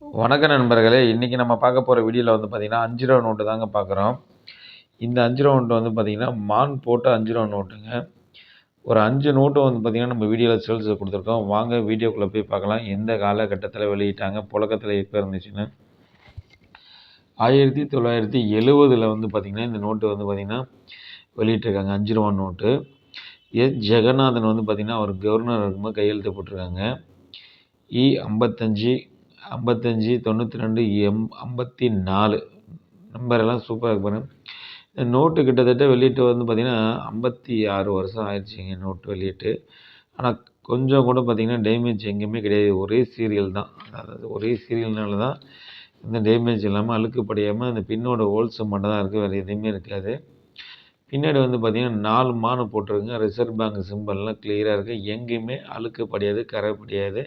வணக்க நண்பர்களே! இன்றைக்கி நம்ம பார்க்க போகிற வீடியோவில் வந்து பார்த்திங்கன்னா, ரூ. 5 நோட்டு தாங்க பார்க்குறோம். இந்த ரூ. 5 நோட்டு வந்து பார்த்திங்கன்னா, மான் போட்ட ரூ. 5 நோட்டுங்க. ஒரு 5 நோட்டு வந்து பார்த்திங்கன்னா, நம்ம வீடியோவில் சேல்ஸுக்கு கொடுத்துருக்கோம். வாங்க வீடியோக்குள்ளே போய் பார்க்கலாம். எந்த காலகட்டத்தில் வெளியிட்டாங்க, புழக்கத்தில் எப்போ இருந்துச்சுன்னு. 1970 வந்து பார்த்திங்கன்னா, இந்த நோட்டு வந்து பார்த்திங்கன்னா வெளியிட்டிருக்காங்க. ரூ. 5 நோட்டு. ஜெகநாதன் வந்து பார்த்திங்கன்னா, அவர் கவர்னர் இருக்கும்போது கையெழுத்து போட்டிருக்காங்க. 55 55 92 54 நம்பரெல்லாம் சூப்பராக இருக்கு பாருங்க. இந்த நோட்டு கிட்டத்தட்ட வெளியிட்டு வந்து பார்த்திங்கன்னா 56 வருஷம் ஆயிடுச்சுங்க நோட்டு வெளியிட்டு. ஆனால் கொஞ்சம் கூட பார்த்திங்கன்னா டேமேஜ் எங்கேயுமே கிடையாது. ஒரே சீரியல் தான். அதாவது ஒரே சீரியல்னால தான் இந்த டேமேஜ் இல்லாமல் அழுக்கு படியாமல் அந்த பின்னோட ஹோல்ஸ் மட்டும் தான் இருக்குது. வேறு எதுவுமே இருக்காது. பின்னாடி வந்து பார்த்திங்கன்னா 4 மானு போட்டிருக்குங்க. ரிசர்வ் பேங்க் சிம்பிள்லாம் கிளியராக இருக்குது. எங்கேயுமே அழுக்கு படியாது, கரை படியாது.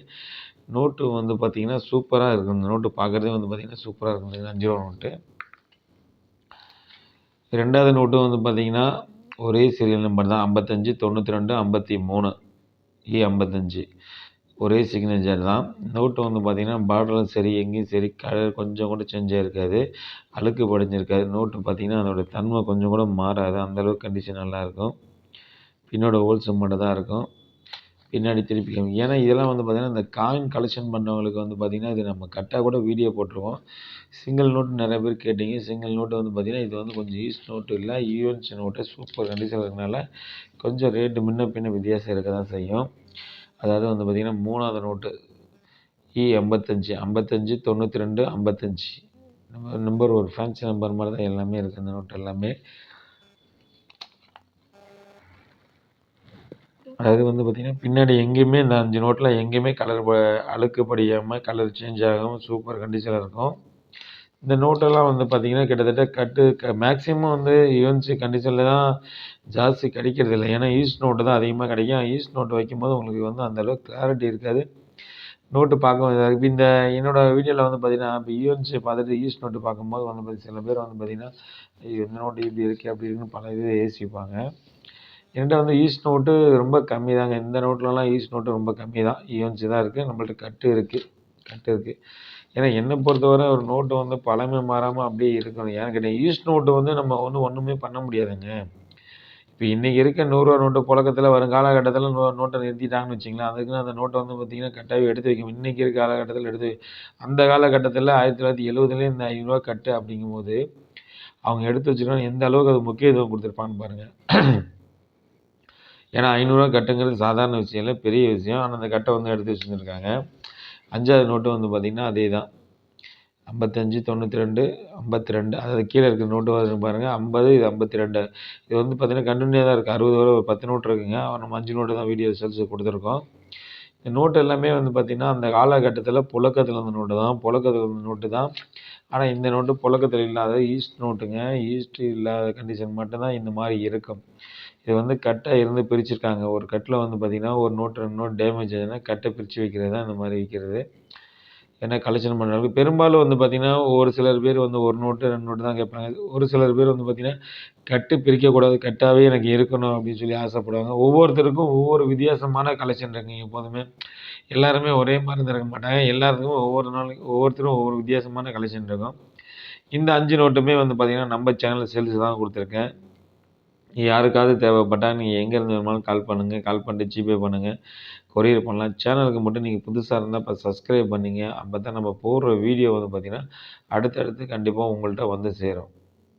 நோட்டு வந்து பார்த்திங்கன்னா சூப்பராக இருக்கும். இந்த நோட்டு பார்க்குறதே வந்து பார்த்திங்கன்னா சூப்பராக இருக்கும். இந்த ரூ. 5 நோட்டு. 2வது நோட்டு வந்து பார்த்திங்கன்னா ஒரே சீரியல் நம்பர் தான். 55 92 53 55 ஒரே சிக்னேச்சர் தான். நோட்டு வந்து பார்த்திங்கன்னா பார்டரும் சரி, எங்கேயும் சரி, கலர் கொஞ்சம் கூட சேஞ்ச் ஆகிருக்காது, அழுக்கு படிஞ்சிருக்காது. நோட்டு பார்த்திங்கன்னா அதோட தன்மை கொஞ்சம் கூட மாறாது. அந்தளவுக்கு கண்டிஷன் நல்லாயிருக்கும். பின்னோட ஹோல்ஸ் மட்டும் தான் இருக்கும். பின்னாடி திருப்பி ஏன்னா இதெல்லாம் வந்து பார்த்திங்கன்னா இந்த காயின் கலெக்ஷன் பண்ணவங்களுக்கு வந்து பார்த்திங்கன்னா இது நம்ம கரெக்டாக கூட வீடியோ போட்டிருவோம். சிங்கிள் நோட்டு நிறைய பேர் கேட்டிங்க. சிங்கிள் நோட்டு வந்து பார்த்திங்கன்னா இது வந்து கொஞ்சம் ஈஸ்ட் நோட்டு இல்லை, யூஎன்சி நோட்டு சூப்பர் கண்டிஷன் இருக்கனால கொஞ்சம் ரேட்டு முன்ன பின்ன வித்தியாசம் இருக்க தான் செய்யும். அதாவது வந்து பார்த்திங்கன்னா 3வது நோட்டு E55 55 92 55 நம்பர் ஒரு ஃபேன்சி நம்பர் மாதிரி தான் எல்லாமே இருக்குது. இந்த நோட்டு எல்லாமே அதாவது வந்து பார்த்திங்கன்னா பின்னாடி எங்கேயுமே இந்த 5 நோட்டில் எங்கேயுமே கலர் அழுக்கு படியாமல் கலர் சேஞ்ச் ஆகாமல் சூப்பர் கண்டிஷனில் இருக்கும். இந்த நோட்டெல்லாம் வந்து பார்த்திங்கன்னா கிட்டத்தட்ட மேக்ஸிமம் வந்து யூஎன்சி கண்டிஷனில் தான் ஜாஸ்தி கிடைக்கிறது இல்லை. ஏன்னா ஈஸ்ட் நோட்டு தான் அதிகமாக கிடைக்கும். ஈஸ்ட் நோட்டு வைக்கும்போது உங்களுக்கு வந்து அந்தளவுக்கு கிளாரிட்டி இருக்காது. நோட்டு பார்க்க இப்போ இந்த என்னோடய வீடியோவில் வந்து பார்த்திங்கன்னா இப்போ யூஎன்சி பார்த்துட்டு ஈஸ்ட் நோட்டு பார்க்கும்போது வந்து சில பேர் வந்து பார்த்திங்கன்னா இந்த நோட்டு இப்படி இருக்குது அப்படி இருக்குன்னு பல இது யோசிப்பாங்க. என்கிட்ட வந்து ஈஸ்ட் நோட்டு ரொம்ப கம்மி தாங்க. இந்த நோட்லலாம் ஈஸ்ட் நோட்டு ரொம்ப கம்மி தான். யூஎன்சி தான் இருக்குது. நம்மள்ட்ட கட்டு இருக்குது. ஏன்னா என்னை பொறுத்தவரை ஒரு நோட்டு வந்து பழமை மாறாமல் அப்படியே இருக்கணும். ஏன்னு கேட்டால் ஈஸ்ட் நோட்டு வந்து நம்ம ஒன்றுமே பண்ண முடியாதுங்க. இப்போ இன்றைக்கி இருக்க ரூ. 100 நோட்டு புழக்கத்தில் வரும் காலகட்டத்தில் நோட்டை நிறுத்திட்டாங்கன்னு வச்சிங்களேன், அதுக்குன்னு அந்த நோட்டை வந்து பார்த்திங்கன்னா கட்டாயம் எடுத்து வைக்கணும். இன்றைக்கி இருக்க காலகட்டத்தில் அந்த காலகட்டத்தில் 1970 இந்த ரூ. 5 கட்டு அப்படிங்கும்போது அவங்க எடுத்து வச்சுக்கணும். எந்த அளவுக்கு அது முக்கியத்துவம் கொடுத்துருப்பான்னு பாருங்கள். ஏன்னா ரூ. 5 கட்டுங்கிறது சாதாரண விஷயம் இல்லை, பெரிய விஷயம். ஆனால் அந்த கட்டை வந்து எடுத்து வச்சுருந்துருக்காங்க. 5வது நோட்டு வந்து பார்த்திங்கன்னா அதே தான். 55 92 52 அதாவது கீழே இருக்கிற நோட்டு வந்து பாருங்கள் 50 இது 52. இது வந்து பார்த்திங்கன்னா கண்டினியூவாக தான் இருக்குது. 60 வரை ஒரு 10 நோட்டு இருக்குங்க. நம்ம 5 நோட்டு தான் வீடியோ சேல்ஸுக்கு கொடுத்துருக்கோம். இந்த நோட்டு எல்லாமே வந்து பார்த்திங்கன்னா அந்த காலகட்டத்தில் புழக்கத்தில் இருந்த நோட்டு தான். ஆனால் இந்த நோட்டு புழக்கத்தில் இல்லாத ஈஸ்ட் நோட்டுங்க. ஈஸ்ட் இல்லாத கண்டிஷன் மட்டும்தான் இந்த மாதிரி இருக்கும். இது வந்து கட்டை இருந்து பிரிச்சுருக்காங்க. ஒரு கட்டில் வந்து பார்த்திங்கன்னா ஒரு நோட்டு 2 நோட்டு டேமேஜ் ஆச்சுன்னா கட்டை பிரித்து வைக்கிறது தான் இந்த மாதிரி விற்கிறது. ஏன்னா கலெக்ஷன் பண்ணுறவங்க பெரும்பாலும் வந்து பார்த்திங்கன்னா ஒரு சிலர் பேர் வந்து 1 நோட்டு 2 நோட்டு தான் கேட்பாங்க. ஒரு சிலர் பேர் வந்து பார்த்திங்கன்னா கட்டு பிரிக்கக்கூடாது, கட்டாகவே எனக்கு இருக்கணும் அப்படின்னு சொல்லி ஆசைப்படுவாங்க. ஒவ்வொருத்தருக்கும் ஒவ்வொரு வித்தியாசமான கலெக்ஷன் இருக்குங்க. எப்போதுமே எல்லாருமே ஒரே மாதிரி இருக்க மாட்டாங்க. எல்லாத்துக்கும் ஒவ்வொருத்தரும் ஒவ்வொரு வித்தியாசமான கலெக்ஷன் இருக்கும். இந்த 5 நோட்டுமே வந்து பார்த்திங்கன்னா நம்ம சேனலில் சேல்ஸ் தான் கொடுத்துருக்கேன். யாருக்காவது தேவைப்பட்டால் நீங்கள் எங்கேருந்து வேணுமாலும் கால் பண்ணுங்கள். கால் பண்ணிட்டு ஜிபே பண்ணுங்கள், கொரியர் பண்ணலாம். சேனலுக்கு மட்டும் நீங்கள் புதுசாக இருந்தால் இப்போ சப்ஸ்கிரைப் பண்ணிங்க. அப்போ தான் நம்ம போடுற வீடியோ வந்து பார்த்திங்கன்னா அடுத்தடுத்து கண்டிப்பாக உங்கள்கிட்ட வந்து சேரும்.